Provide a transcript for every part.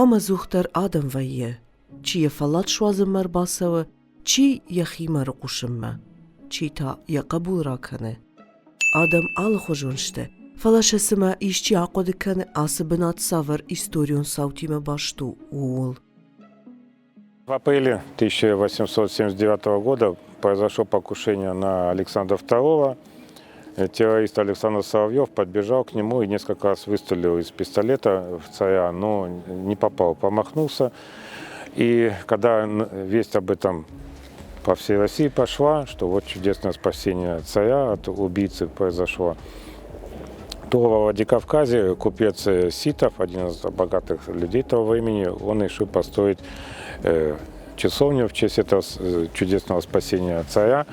Ամը զուղտեր ադմ վայե, չի եվալատ շուազմմար բասավը, չի եխիմար ուշմմը, չի թա եqabul ռաքանը։ Ադմ ալը խոժոնշտը, фалашесыма ищи акодыканы особенно савр историю саутима башту уол. В апреле 1879 года произошло покушение на Александра II. Террорист Александр Соловьев подбежал к нему и несколько раз выстрелил из пистолета в царя, но не попал, промахнулся. И когда весть об этом по всей России пошла, что вот чудесное спасение царя от убийцы произошло, то во Владикавказе купец Ситов, один из богатых людей того времени, он решил построить часовню в честь этого чудесного спасения царя.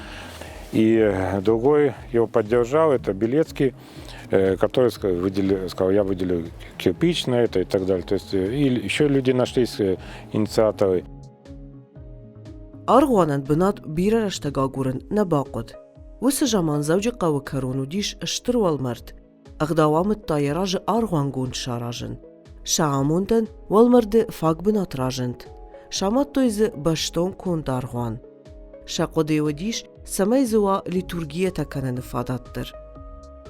И другой его поддержал, это Белецкий, который сказал, я выделю кирпич на это и так далее. То есть и еще люди нашлись, инициаторы. Аргуанан бнат бирарштагагурен набакот. Высажаман завджика вакарону диш штруалмарт. Агдавамт тайражы аргуангун шаражен. Шаамунден валмарды фагбнат ражент. Шамат тойзы баштон кунд аргуан. Шакодеодиш самайзуа литургия таканен фадаттыр.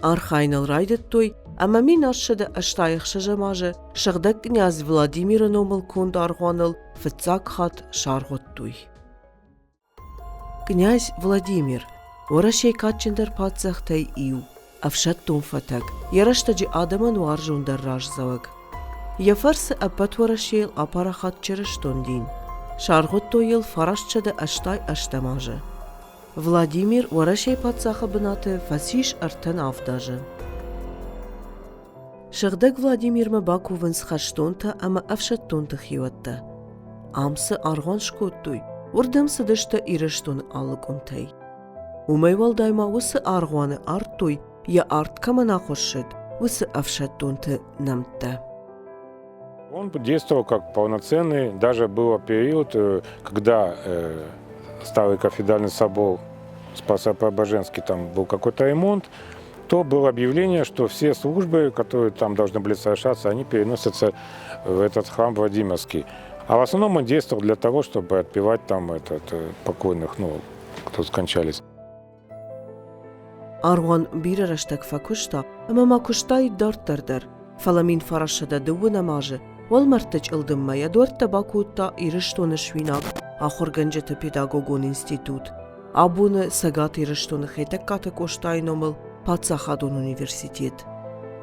Архайнал райдет той, ама мин ашшада аштайх шажамаже, шагдак князь Владимира номал кунд аргуанал фцак хат шаргот той. Князь Владимир, ворашей качендер пацахтай ию, авшат тонфатак, яраштаджи адаман варжундар ражзавак. Яфарсы апат ворашейл апарахат черештондин, шаргот тойыл фарашчада аштай аштамаже. Владимир ворашей пацаха бнаты фасиш артен авдаже. Шагдак Владимир мабаку венс хаштонта ама авшат тонта хиватта. Амсы аргон шкоттуй, урдам садышта ирештон аллыкунтай. Умайвал дайма усы аргуаны арттуй, я арт камана хошит, усы авшат тонта намта. Он действовал как полноценный, даже был период, когда старый кафедральный собор Спасо-Преображенский, там был какой-то ремонт, то было объявление, что все службы, которые там должны были совершаться, они переносятся в этот храм Владимирский. А в основном он действовал для того, чтобы отпевать там покойных, кто скончались. Аргуан бирaraштак факушта, ама макуштай дартардар, фаламин фарашада дуунамаже, والمرتج الدمية دورت باكوتا إيرشتون شويناك آخر گنجت پداگوگون انستیتوت آبون سگات إيرشتون خيتك كاتك وشتاي نومل پاتساخادون انيورسيتيت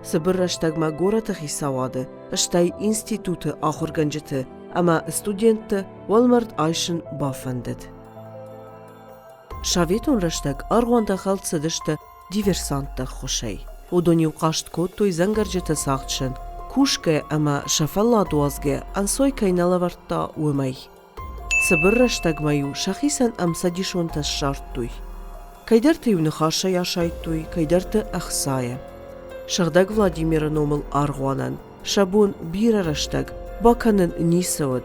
سبر رشتاگ ما گورت خي سواده اشتاي انستيتوت آخر گنجت اما استودينت والمرد عايشن بافندت شاويتون رشتاگ أرغوان دخلت سدشت ديفرسانت خوشي ودوني وقاشت كوتوي زنگرجت ساختشن كوشكي أما شفلا دوازجي أنسوي كينالا ورطا ومي سبر رشتاق مايو شخيسا أم سديشون تشارتوي كيدرت يونخاشا ياشايتوي كيدرت أخسايا شغداق فلاديمير نومل أرغوانان شابون بير رشتاق باكانن نيسود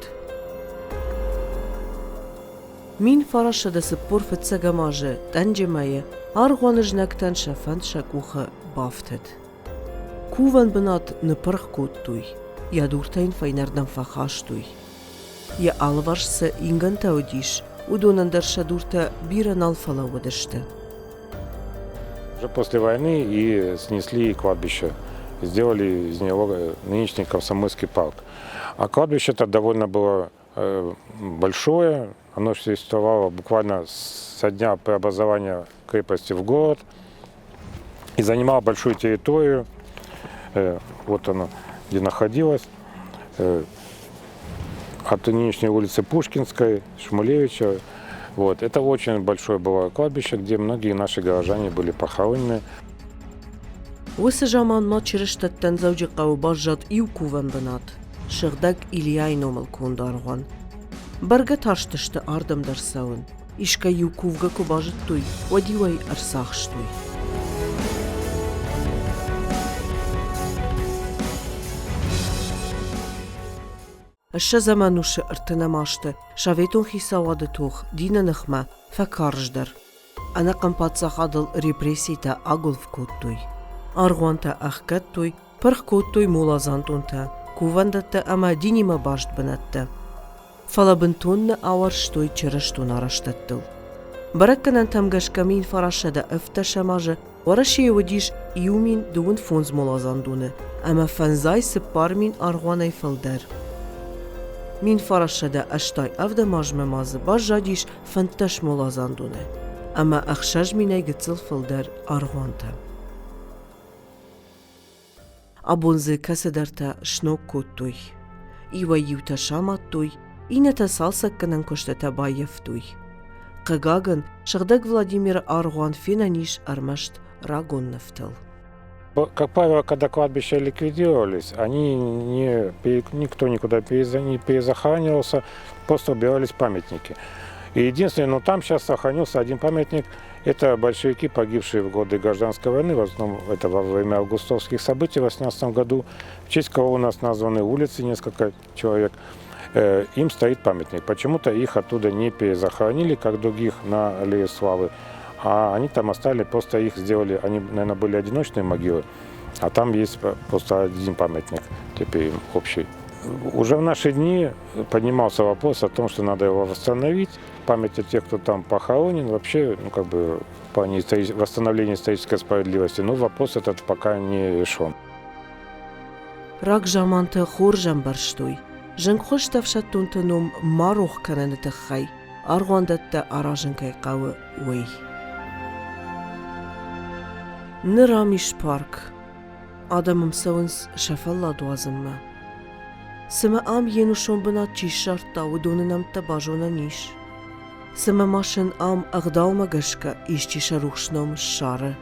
مين فراشا دا سبور فتساقا ماجي تنجي مايا أرغوان جناكتان شافان شاكوخا بافتت كوفان بنات نپرخ كوتوي يا دورتين فاينردن فخاشتوي يا алварс инганта одиш удонандарша дурта бира налфала водашта. Уже после войны и снесли кладбище, сделали из него нынешний Комсомольский парк. А кладбище-то довольно было большое, оно существовало буквально со дня преобразования крепости в город и занимало большую территорию. Вот оно, где находилось, от нынешней улицы Пушкинской, Шмулевича. Вот. Это очень большое было кладбище, где многие наши горожане были похоронены. وسجامان ما چرشتتن زوجي قاو باجات إيو كوفن بنات شغداك إلياي نومل كون دارغوان برغة تارشتشت آردم درساون إشكا إيو كوفغا كو باجت توي وديوي أرساخشتوي الشا زمانوش ارتنماشت شاويتون خيساواد توخ دينا نخما فكارجدر أنا قمبات خادل ريبريسيتا أغل فكوتوي أرغوانتا أخكتوي پرخ كوتوي مولازانتونتا кувандатта ама динима башт бинатта. Фалабынтунна авар штой черештун араштаттыл. Баракканан тамгашкамин фарашада эфташамажы, вараши водиш юмин дуун фонз молазандуны, ама фанзай сыппар мин аргуанай фалдар. Мин фарашада аштай авдамажмамазы бажадиш фанташ молазандуны, ама ахшаж минай гыцыл фалдар аргуанта. Абонзы касадарта шнок коттуй, ива юта шаматтуй, инета салсакканан коштата байефтуй. Кагаган шагдак Владимир Аргуан финаниш армашт рагон нафтал. Как правило, когда кладбища ликвидировались, никто никуда не перезахоранивался, просто убирались памятники. И единственное, там сейчас сохранился один памятник, это большевики, погибшие в годы гражданской войны, в основном это во время августовских событий в 18 году, в честь кого у нас названы улицы, несколько человек. Им стоит памятник. Почему-то их оттуда не перезахоронили, как других на Аллее Славы, а они там оставили, просто их сделали, они, наверное, были одиночные могилы, а там есть просто один памятник, теперь общий. Уже в наши дни поднимался вопрос о том, что надо его восстановить, память о тех, кто там похоронен, вообще, в плане восстановления исторической справедливости, но вопрос этот пока не решен. Рак жаманты хоржам барштуй. Жынхош тавшаттунтыном марух кананыты хай, аргуандатта аражынкай кавы уэй. Нырамиш парк. Адамым савынс шафалла дуазымма. Сыма ам енушон бына чишарта удунынам табажона ниш. Сыма машин ам агдаума гашка ишчиша рухшном шары.